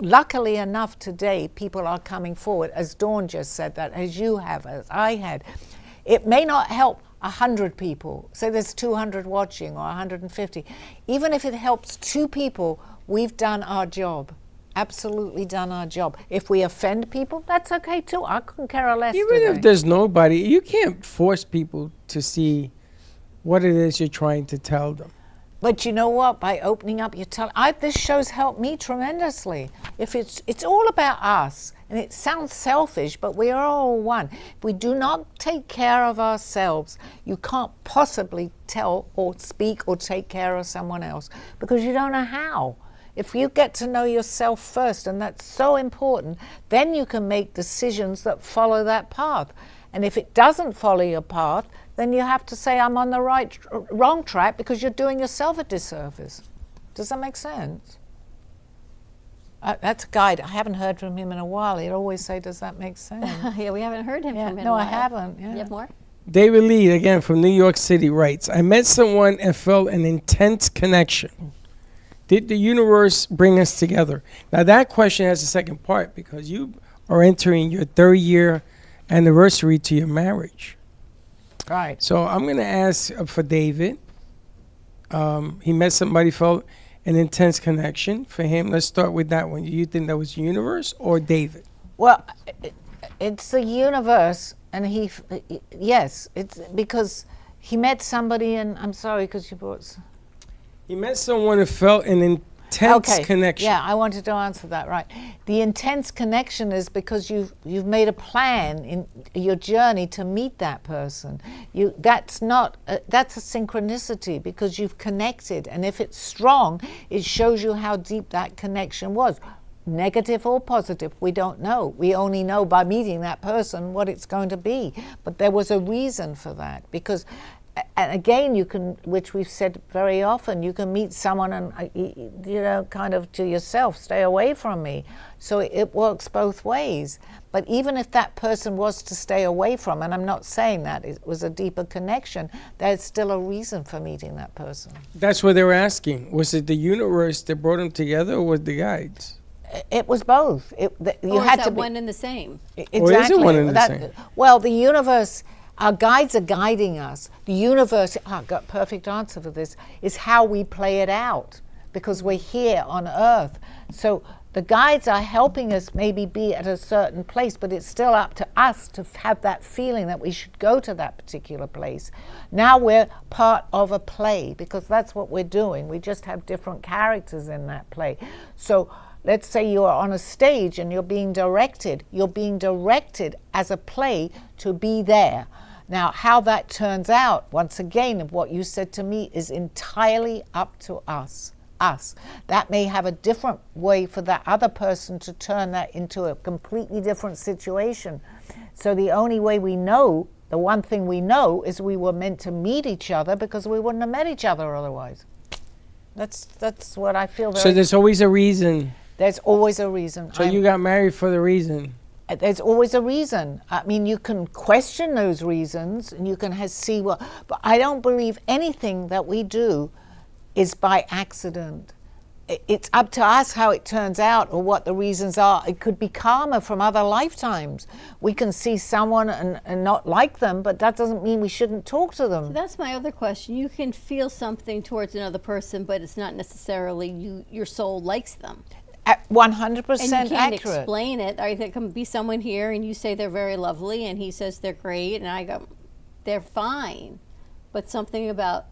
Luckily enough today, people are coming forward, as Dawn just said that, as you have, as I had. It may not help 100 people. Say there's 200 watching or 150. Even if it helps 2 people, we've done our job. Absolutely done our job. If we offend people, that's okay too. I couldn't care less. Even if there's nobody, you can't force people to see what it is you're trying to tell them. But you know what? By opening up, this show's helped me tremendously. If it's all about us, and it sounds selfish, but we are all one. If we do not take care of ourselves, you can't possibly tell or speak or take care of someone else, because you don't know how. If you get to know yourself first, and that's so important, then you can make decisions that follow that path. And if it doesn't follow your path, then you have to say, I'm on the wrong track, because you're doing yourself a disservice. Does that make sense? That's a guide. I haven't heard from him in a while. He'd always say, does that make sense? Yeah, we haven't heard him from him in a while. while. No, I haven't. Yeah. You have more? David Lee, again, from New York City, writes, I met someone and felt an intense connection. Did the universe bring us together? Now, that question has a second part, because you are entering your 3rd year anniversary to your marriage. Right. So I'm going to ask for David. He met somebody, felt an intense connection. For him, let's start with that one. Do you think that was the universe or David? Well, it's the universe, and yes, it's because he met somebody, and I'm sorry, because you brought... He met someone who felt an intense connection. Yeah, I wanted to answer that, right. The intense connection is because you've made a plan in your journey to meet that person. That's a synchronicity, because you've connected, and if it's strong, it shows you how deep that connection was. Negative or positive, we don't know. We only know by meeting that person what it's going to be. But there was a reason for that, because... And again, you can, which we've said very often, you can meet someone and, kind of to yourself, stay away from me. So it works both ways. But even if that person was to stay away from, and I'm not saying that, it was a deeper connection, there's still a reason for meeting that person. That's what they were asking. Was it the universe that brought them together, or was the guides? It was both. You had to be one and the same. Exactly. Or is it one and the same? Well, the universe... Our guides are guiding us. The universe, I've got a perfect answer for this, is how we play it out, because we're here on Earth. So the guides are helping us maybe be at a certain place, but it's still up to us to have that feeling that we should go to that particular place. Now we're part of a play, because that's what we're doing. We just have different characters in that play. So let's say you are on a stage and you're being directed. You're being directed as a play to be there. Now, how that turns out, once again, of what you said to me, is entirely up to us. That may have a different way for that other person to turn that into a completely different situation. So the only way we know, the one thing we know, is we were meant to meet each other, because we wouldn't have met each other otherwise. That's what I feel. So there's always a reason. There's always a reason. So you got married for the reason. There's always a reason. I mean, you can question those reasons, and you can see what, but I don't believe anything that we do is by accident. It's up to us how it turns out, or what the reasons are. It could be karma from other lifetimes. We can see someone and not like them, but that doesn't mean we shouldn't talk to them. So that's my other question. You can feel something towards another person, but it's not necessarily your soul likes them. At 100% accurate. And you can't accurate. explain it. There can be someone here and you say they're very lovely, and he says they're great, and I go, they're fine. But something about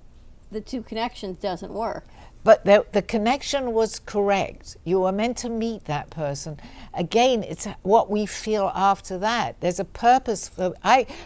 the two connections doesn't work. But the connection was correct. You were meant to meet that person. Again, it's what we feel after that. There's a purpose for,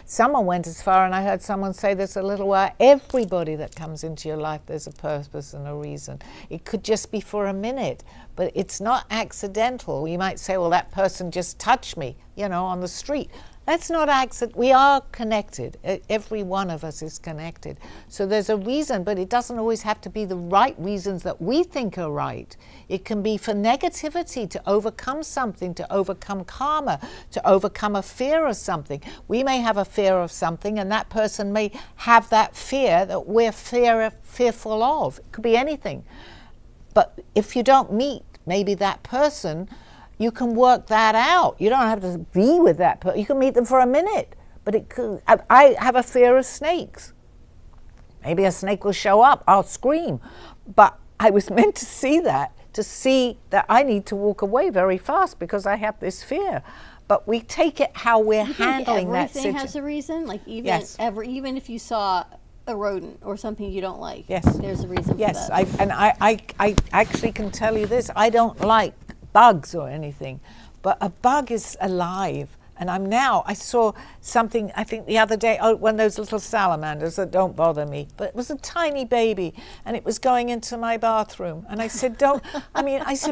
someone went as far, and I heard someone say this a little while, everybody that comes into your life, there's a purpose and a reason. It could just be for a minute, but it's not accidental. You might say, well, that person just touched me, on the street. That's not accident. We are connected. Every one of us is connected. So there's a reason, but it doesn't always have to be the right reasons that we think are right. It can be for negativity, to overcome something, to overcome karma, to overcome a fear of something. We may have a fear of something, and that person may have that fear that we're fearful of. It could be anything. But if you don't meet maybe that person, you can work that out. You don't have to be with that person. You can meet them for a minute. But it could. I have a fear of snakes. Maybe a snake will show up. I'll scream. But I was meant to see that I need to walk away very fast because I have this fear. But we take it how we're handling that situation. Everything has a reason? Like even if you saw a rodent or something you don't like, yes, there's a reason for that. Yes, I actually can tell you this. I don't like bugs or anything, but a bug is alive. And I saw something, I think the other day, one of those little salamanders that don't bother me, but it was a tiny baby, and it was going into my bathroom. And I said,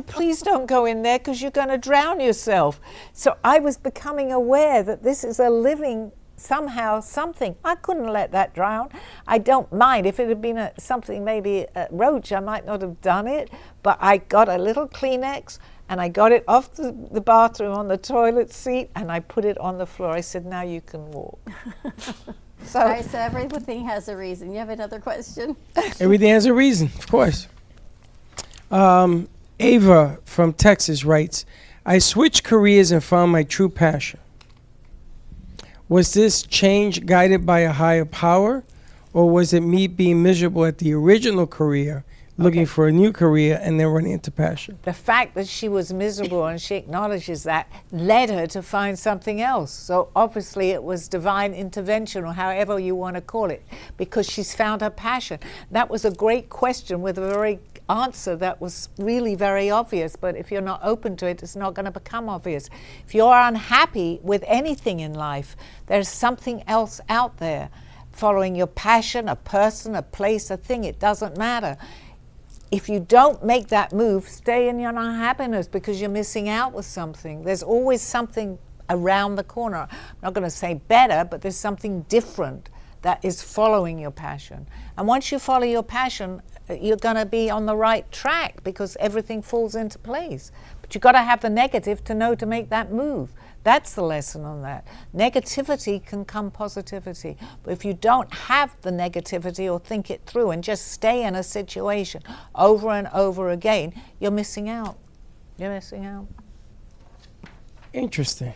please don't go in there, because you're going to drown yourself. So I was becoming aware that this is a living something. I couldn't let that drown. I don't mind. If it had been something, maybe a roach, I might not have done it, but I got a little Kleenex, and I got it off the bathroom on the toilet seat, and I put it on the floor. I said, now you can walk. So everything has a reason. You have another question? Everything has a reason, of course. Ava from Texas writes, I switched careers and found my true passion. Was this change guided by a higher power, or was it me being miserable at the original career, looking for a new career, and then running into passion? The fact that she was miserable and she acknowledges that led her to find something else. So obviously it was divine intervention, or however you want to call it, because she's found her passion. That was a great question with a very answer that was really very obvious, but if you're not open to it, it's not going to become obvious. If you're unhappy with anything in life, there's something else out there. Following your passion, a person, a place, a thing, it doesn't matter. If you don't make that move, stay in your unhappiness, because you're missing out with something. There's always something around the corner. I'm not going to say better, but there's something different that is following your passion. And once you follow your passion, you're going to be on the right track, because everything falls into place. But you've got to have the negative to know to make that move. That's the lesson on that. Negativity can come positivity. But if you don't have the negativity or think it through and just stay in a situation over and over again, you're missing out. You're missing out. Interesting.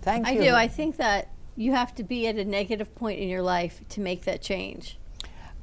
Thank you. I do. I think that You have to be at a negative point in your life to make that change.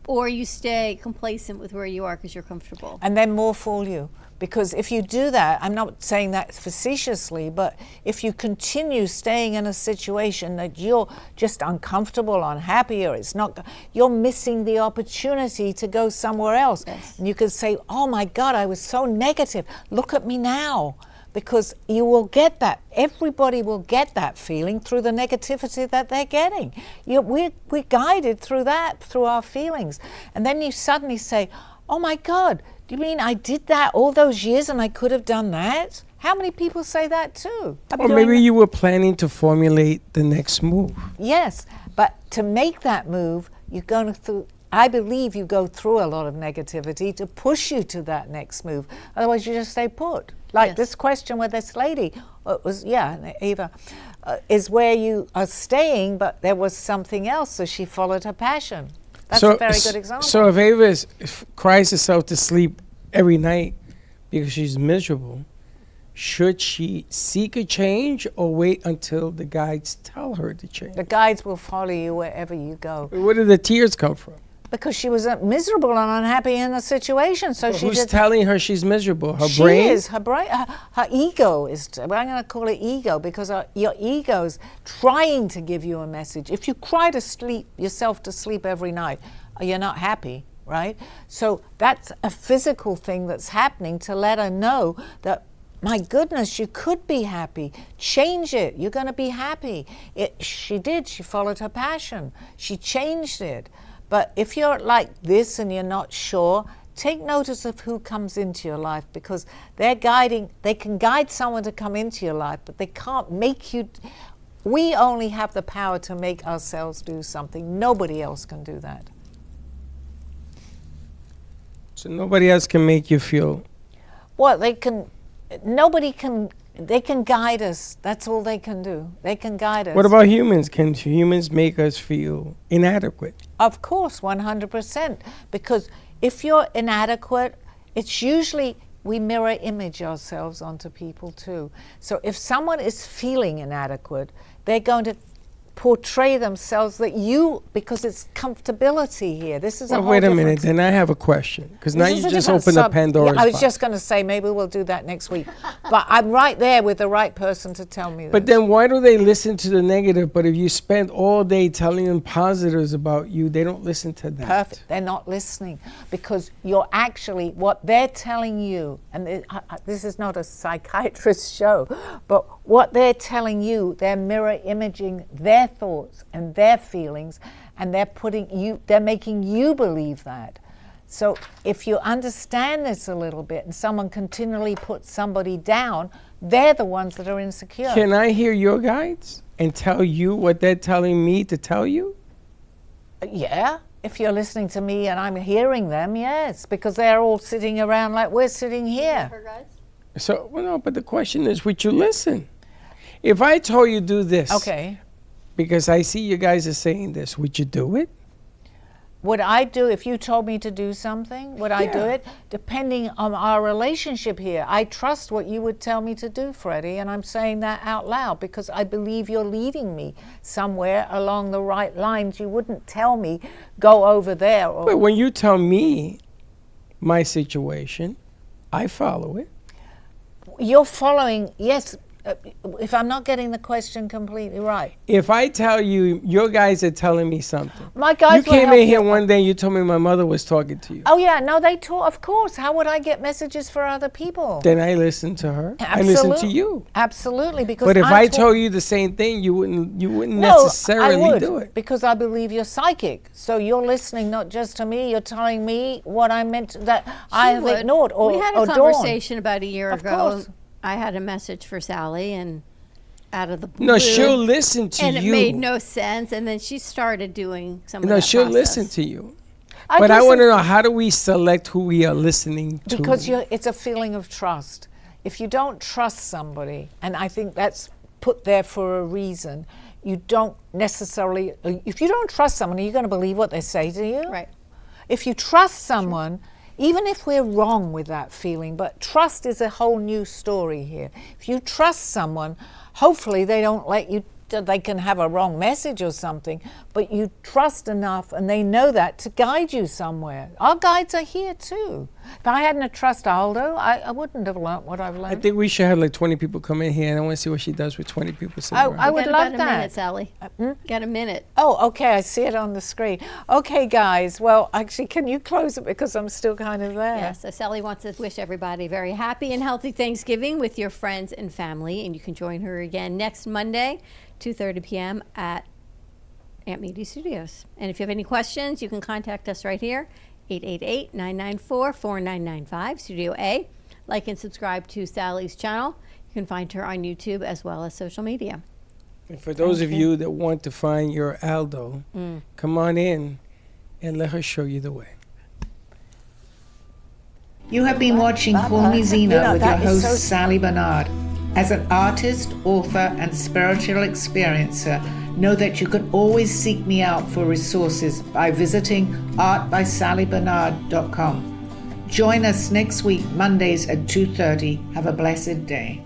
Or you stay complacent with where you are because you're comfortable. And then more fool you. Because if you do that, I'm not saying that facetiously, but if you continue staying in a situation that you're just uncomfortable, unhappy, or it's not, you're missing the opportunity to go somewhere else. Yes. And you could say, oh my God, I was so negative. Look at me now. Because you will get that. Everybody will get that feeling through the negativity that they're getting. We're guided through that, through our feelings. And then you suddenly say, oh my God, do you mean I did that all those years and I could have done that? How many people say that too? Or maybe you were planning to formulate the next move. Yes, but to make that move, you're going through, I believe you go through a lot of negativity to push you to that next move. Otherwise you just stay put. Like Yes. this question with this lady, it was, Eva, is where you are staying, but there was something else, so she followed her passion. That's a very good example. So if Ava cries herself to sleep every night because she's miserable, should she seek a change or wait until the guides tell her to change? The guides will follow you wherever you go. Where did the tears come from? Because she was miserable and unhappy in the situation, so she Who's just... telling her she's miserable? Her She brain? is. Her brain. Her ego is. I'm going to call it ego because your ego's trying to give you a message. If you cry yourself to sleep every night, you're not happy, right? So that's a physical thing that's happening to let her know that, my goodness, you could be happy. Change it. You're going to be happy. She did. She followed her passion. She changed it. But if you're like this and you're not sure, take notice of who comes into your life, because they can guide someone to come into your life, but they can't make you. We only have the power to make ourselves do something. Nobody else can do that. So nobody else can make you feel. Well, they can guide us. That's all they can do. They can guide us. What about humans? Can humans make us feel inadequate? Of course, 100%. Because if you're inadequate, it's usually we mirror image ourselves onto people too. So if someone is feeling inadequate, they're going to portray themselves because it's comfortability here. This is wait a minute, then I have a question, because now you just opened up Pandora's box. I was just going to say maybe we'll do that next week, but I'm right there with the right person to tell me But then why do they listen to the negative? But if you spend all day telling them positives about you, they don't listen to that. Perfect. They're not listening, because you're actually, what they're telling you, and this is not a psychiatrist show, but what they're telling you, they're mirror imaging their thoughts and their feelings, and they're making you believe that. So if you understand this a little bit, and someone continually puts somebody down, they're the ones that are insecure. Can I hear your guides and tell you what they're telling me to tell you? Yeah, if you're listening to me and I'm hearing them, yes, because they're all sitting around like we're sitting here. Her guides? So, well, no, but the question is, would you listen? If I told you do this, Okay. because I see you guys are saying this, would you do it? Would I do, if you told me to do something, would I do Yeah. it? Depending on our relationship here. I trust what you would tell me to do, Freddie, and I'm saying that out loud because I believe you're leading me somewhere along the right lines. You wouldn't tell me, go over there. But when you tell me my situation, I follow it. You're following, yes, if I'm not getting the question completely right. If I tell you, your guys are telling me something. My guys You will came help in here you. one day and you told me my mother was talking to you. Oh yeah, no, they talk, of course. How would I get messages for other people? Then I listen to her. I listen to Absolutely. you. Absolutely, because But if I'm I told you the same thing, you wouldn't No, necessarily I would, do it. because I believe you're psychic. So you're listening not just to me, you're telling me what I meant that I have would. ignored or we had a or dawned. conversation about a year Of ago. course. I had a message for Sally, and out of the blue, No, she'll listen to and you. it made no sense. And then she started doing some of No, that she'll process. listen to you. I But I listen- want to know, how do we select who we are listening to? Because it's a feeling of trust. If you don't trust somebody, and I think that's put there for a reason, you don't necessarily, if you don't trust someone, are you going to believe what they say to you? Right. If you trust someone, even if we're wrong with that feeling, but trust is a whole new story here. If you trust someone, hopefully they don't let you they can have a wrong message or something, but you trust enough and they know that to guide you somewhere. Our guides are here too. If I hadn't trusted Aldo, I wouldn't have learned what I've learned. I think we should have like 20 people come in here, and I want to see what she does with 20 people sitting around. I would love that. that. A minute, Sally. Got a minute. Oh, okay, I see it on the screen. Okay, guys, well, actually, can you close it because I'm still kind of there? Yeah, so Sally wants to wish everybody a very happy and healthy Thanksgiving with your friends and family, and you can join her again next Monday, 2:30 p.m. at Aunt Meaty Studios. And if you have any questions, you can contact us right here, 888-994-4995, Studio A. Like and subscribe to Sally's channel. You can find her on YouTube as well as social media. And for those of you that want to find your Aldo, come on in and let her show you the way. You have been watching Call Me Zena with your host, Sally Barnard. As an artist, author, and spiritual experiencer, know that you can always seek me out for resources by visiting artbysallybarnard.com. Join us next week, Mondays at 2:30. Have a blessed day.